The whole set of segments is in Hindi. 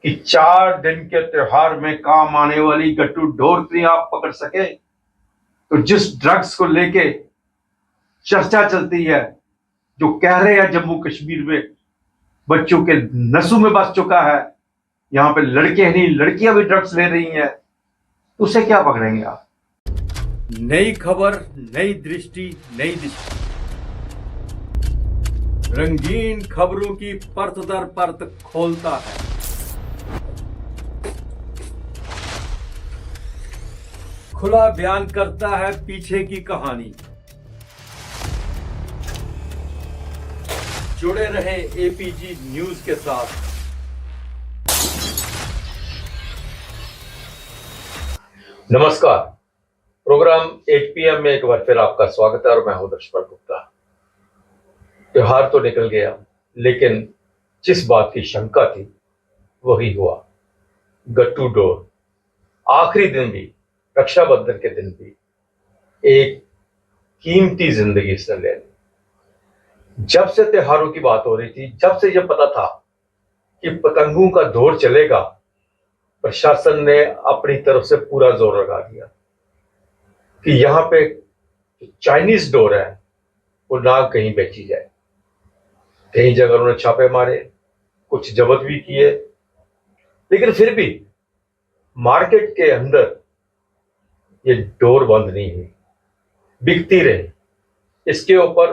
कि 4 दिन के त्योहार में काम आने वाली गट्टू डोर नहीं आप पकड़ सके। तो जिस ड्रग्स को लेके चर्चा चलती है, जो कह रहे हैं जम्मू कश्मीर में बच्चों के नसों में बस चुका है, यहां पे लड़के नहीं लड़कियां भी ड्रग्स ले रही हैं, तो उसे क्या पकड़ेंगे आप? नई खबर, नई दृष्टि, नई दिशा। रंगीन खबरों की परत दर परत खोलता है। खुला बयान करता है पीछे की कहानी। जुड़े रहे एपीजी न्यूज के साथ। नमस्कार, प्रोग्राम 8 PM में एक बार फिर आपका स्वागत है और मैं हूं दर्शक गुप्ता। त्योहार तो निकल गया, लेकिन जिस बात की शंका थी वही हुआ। गट्टू डोर आखिरी दिन भी, रक्षाबंधन के दिन भी एक कीमती जिंदगी इसने ले ली। जब से त्योहारों की बात हो रही थी, जब से यह पता था कि पतंगों का दौर चलेगा, प्रशासन ने अपनी तरफ से पूरा जोर लगा दिया कि यहां पे चाइनीज डोर है वो ना कहीं बेची जाए। कई जगह उन्होंने छापे मारे, कुछ जब्त भी किए, लेकिन फिर भी मार्केट के अंदर ये डोर बंद नहीं हुई, बिकती रही। इसके ऊपर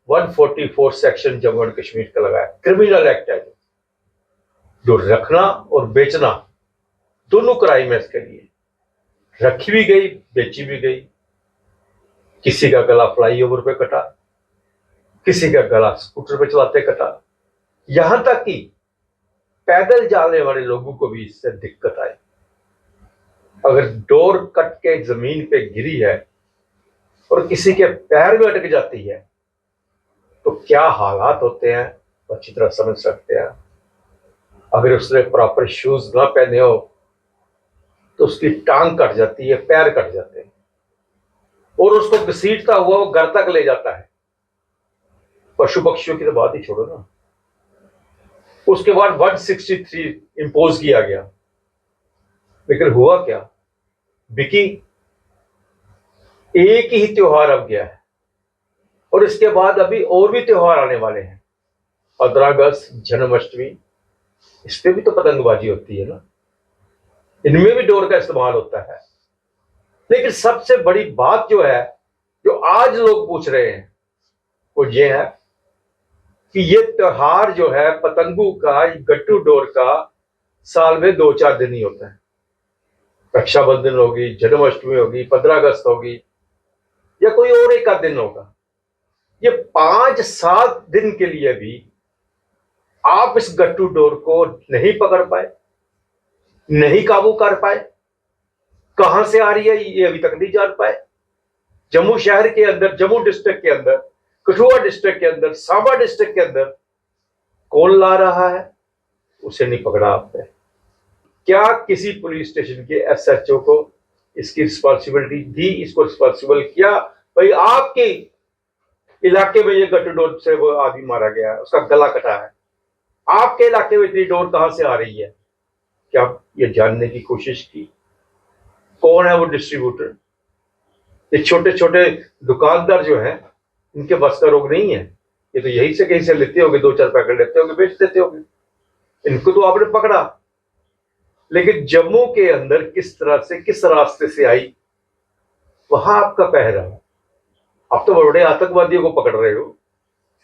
144 सेक्शन जम्मू एंड कश्मीर का लगाया, क्रिमिनल एक्ट है जो रखना और बेचना दोनों क्राइम है। इसके लिए रखी भी गई, बेची भी गई। किसी का गला फ्लाईओवर पे कटा, किसी का गला स्कूटर पे चलाते कटा, यहां तक कि पैदल जाने वाले लोगों को भी इससे दिक्कत आई। अगर डोर कट के जमीन पे गिरी है और किसी के पैर में अटक जाती है तो क्या हालात होते हैं अच्छी तरह समझ सकते हैं। अगर उसने प्रॉपर शूज ना पहने हो तो उसकी टांग कट जाती है, पैर कट जाते हैं और उसको घसीटता हुआ वो घर तक ले जाता है। पशु पक्षियों की तो बात ही छोड़ो ना। उसके बाद 163 इंपोज किया गया, लेकिन हुआ क्या? बिकी। एक ही त्योहार अब गया है और इसके बाद अभी और भी त्योहार आने वाले हैं। 15 अगस्त, जन्माष्टमी, इस पे भी तो पतंगबाजी होती है ना, इनमें भी डोर का इस्तेमाल होता है। लेकिन सबसे बड़ी बात जो है, जो आज लोग पूछ रहे हैं, वो ये है कि ये त्योहार जो है पतंगों का, गट्टू डोर का, साल में 2-4 दिन ही होता है। रक्षाबंधन होगी, जन्माष्टमी होगी, 15 अगस्त होगी, या कोई और एक आध दिन होगा। ये 5-7 दिन के लिए भी आप इस गट्टू डोर को नहीं पकड़ पाए, नहीं काबू कर पाए। कहां से आ रही है ये अभी तक नहीं जान पाए। जम्मू शहर के अंदर, जम्मू डिस्ट्रिक्ट के अंदर, कठुआ डिस्ट्रिक्ट के अंदर, सांबा डिस्ट्रिक्ट के अंदर कौन ला रहा है उसे नहीं पकड़ा आपने। क्या किसी पुलिस स्टेशन के SHO को इसकी रिस्पॉन्सिबिलिटी दी, इसको रिस्पॉन्सिबल किया? भाई आपके इलाके में ये गट्टू डोर से वो आदमी मारा गया है, उसका गला कटा है, आपके इलाके में इतनी डोर कहां से आ रही है? क्या ये जानने की कोशिश की कौन है वो डिस्ट्रीब्यूटर? ये छोटे छोटे दुकानदार जो है, इनके बस का रोग नहीं है। ये तो यहीं से कहीं से लेते होंगे, 2-4 पैकेट लेते होंगे, बेच देते होंगे। इनको तो आपने पकड़ा, लेकिन जम्मू के अंदर किस तरह से, किस रास्ते से आई, वहां आपका पहरा। आप तो बड़े आतंकवादियों को पकड़ रहे हो,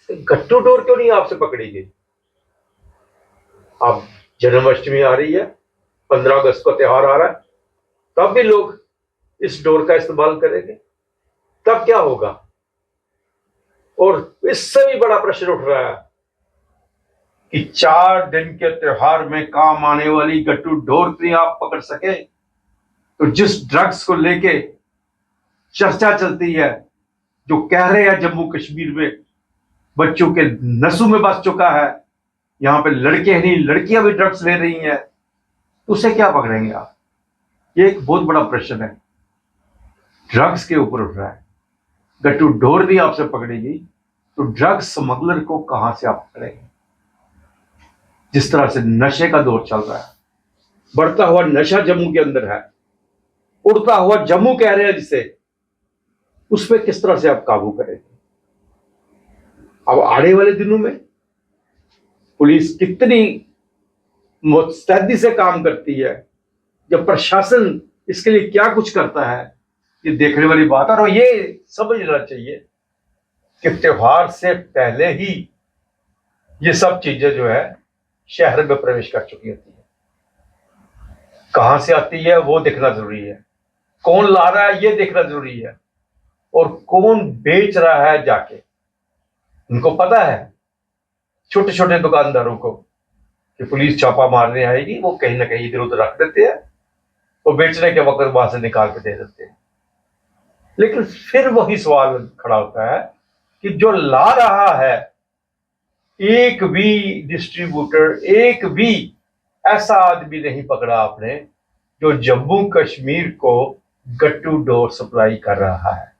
गट्टू डोर क्यों नहीं आपसे पकड़ी गई? अब जन्माष्टमी आ रही है, 15 अगस्त का त्योहार आ रहा है, तब भी लोग इस डोर का इस्तेमाल करेंगे, तब क्या होगा? और इससे भी बड़ा प्रश्न उठ रहा है कि 4 दिन के त्योहार में काम आने वाली गट्टू डोर नहीं आप पकड़ सके। तो जिस ड्रग्स को लेके चर्चा चलती है, जो कह रहे हैं जम्मू कश्मीर में बच्चों के नसों में बस चुका है, यहां पे लड़के नहीं लड़कियां भी ड्रग्स ले रही हैं, तो उसे क्या पकड़ेंगे आप? ये एक बहुत बड़ा प्रश्न है, ड्रग्स के ऊपर उठ रहा है। गट्टू डोर नहीं आपसे पकड़ेगी तो ड्रग्स स्मगलर को कहां से आप पकड़ेंगे? जिस तरह से नशे का दौर चल रहा है, बढ़ता हुआ नशा जम्मू के अंदर है, उड़ता हुआ जम्मू कह रहे हैं जिसे, उस पर किस तरह से आप काबू करेंगे? अब आने वाले दिनों में पुलिस कितनी मुस्तैदी से काम करती है, जब प्रशासन इसके लिए क्या कुछ करता है, ये देखने वाली बात है। और ये समझना चाहिए कि त्योहार से पहले ही ये सब चीजें जो है शहर में प्रवेश कर चुकी होती है। कहां से आती है वो देखना जरूरी है, कौन ला रहा है ये देखना जरूरी है, और कौन बेच रहा है जाके। उनको पता है छोटे छोटे दुकानदारों को कि पुलिस छापा मारने आएगी, वो कहीं ना कहीं इधर उधर रख देते हैं, वो बेचने के वक्त वहां से निकाल के दे देते हैं। लेकिन फिर वही सवाल खड़ा होता है कि जो ला रहा है, एक भी डिस्ट्रीब्यूटर, एक भी ऐसा आदमी नहीं पकड़ा आपने जो जम्मू कश्मीर को गट्टू डोर सप्लाई कर रहा है।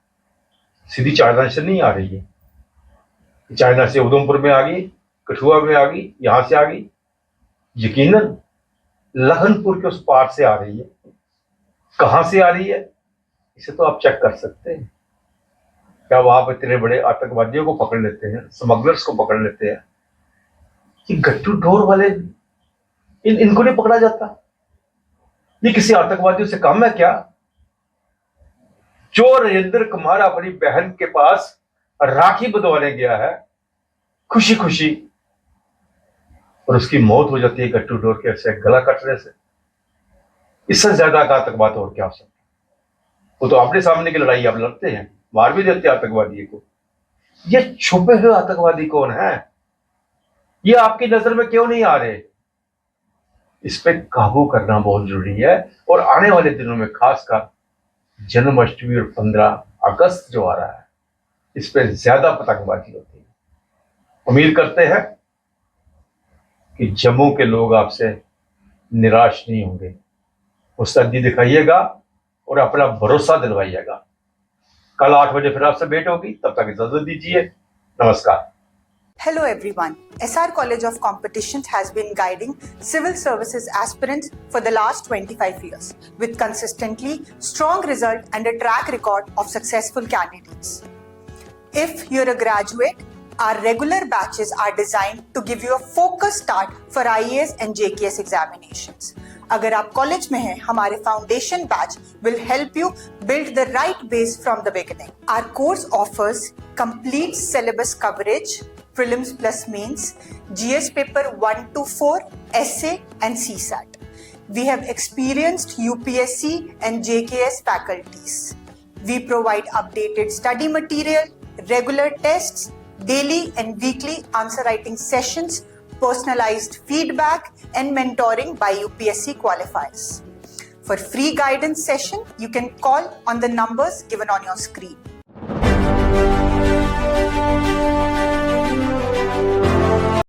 सीधी चाइना से नहीं आ रही है, चाइना से उधमपुर में आ गई, कठुआ में आ गई, यहां से आ गई, यकीनन लखनपुर के उस पार से आ रही है। कहां से आ रही है इसे तो आप चेक कर सकते हैं। क्या वहां इतने बड़े आतंकवादियों को पकड़ लेते हैं, स्मगलर्स को पकड़ लेते हैं, कि गट्टू डोर वाले इनको नहीं पकड़ा जाता? ये किसी आतंकवादियों से कम है क्या? जो राजेंद्र कुमार अपनी बहन के पास राखी बंधवाने गया है खुशी खुशी, और उसकी मौत हो जाती है गट्टू डोर के से गला कटने से, इससे ज्यादा का आतंकवाद और क्या हो सकता है? वो तो आमने सामने की लड़ाई आप लड़ते हैं, मार भी देते हैं आतंकवादी को। ये छुपे हुए आतंकवादी कौन है, ये आपकी नजर में क्यों नहीं आ रहे? इस पे काबू करना बहुत जरूरी है। और आने वाले दिनों में खासकर जन्माष्टमी और 15 अगस्त जो आ रहा है, इस पे ज्यादा पतंगबाजी होती है। उम्मीद करते हैं कि जम्मू के लोग आपसे निराश नहीं होंगे, मुस्तैदी दिखाइएगा और अपना भरोसा दिलवाइएगा। कल 8 बजे फिर आपसे भेंट होगी, तब तक इजाजत दीजिए। नमस्कार। Hello everyone. SR College of Competitions has been guiding civil services aspirants for the last 25 years with consistently strong result and a track record of successful candidates. If you're a graduate, our regular batches are designed to give you a focused start for IAS and JKS examinations. अगर आप कॉलेज में हैं, हमारे foundation batch will help you build the right base from the beginning. Our course offers complete syllabus coverage, prelims plus mains, GS paper 1 to 4, essay and CSAT. We have experienced UPSC and JKS faculties. We provide updated study material, regular tests, daily and weekly answer writing sessions, personalized feedback and mentoring by UPSC qualifiers. For free guidance session, you can call on the numbers given on your screen.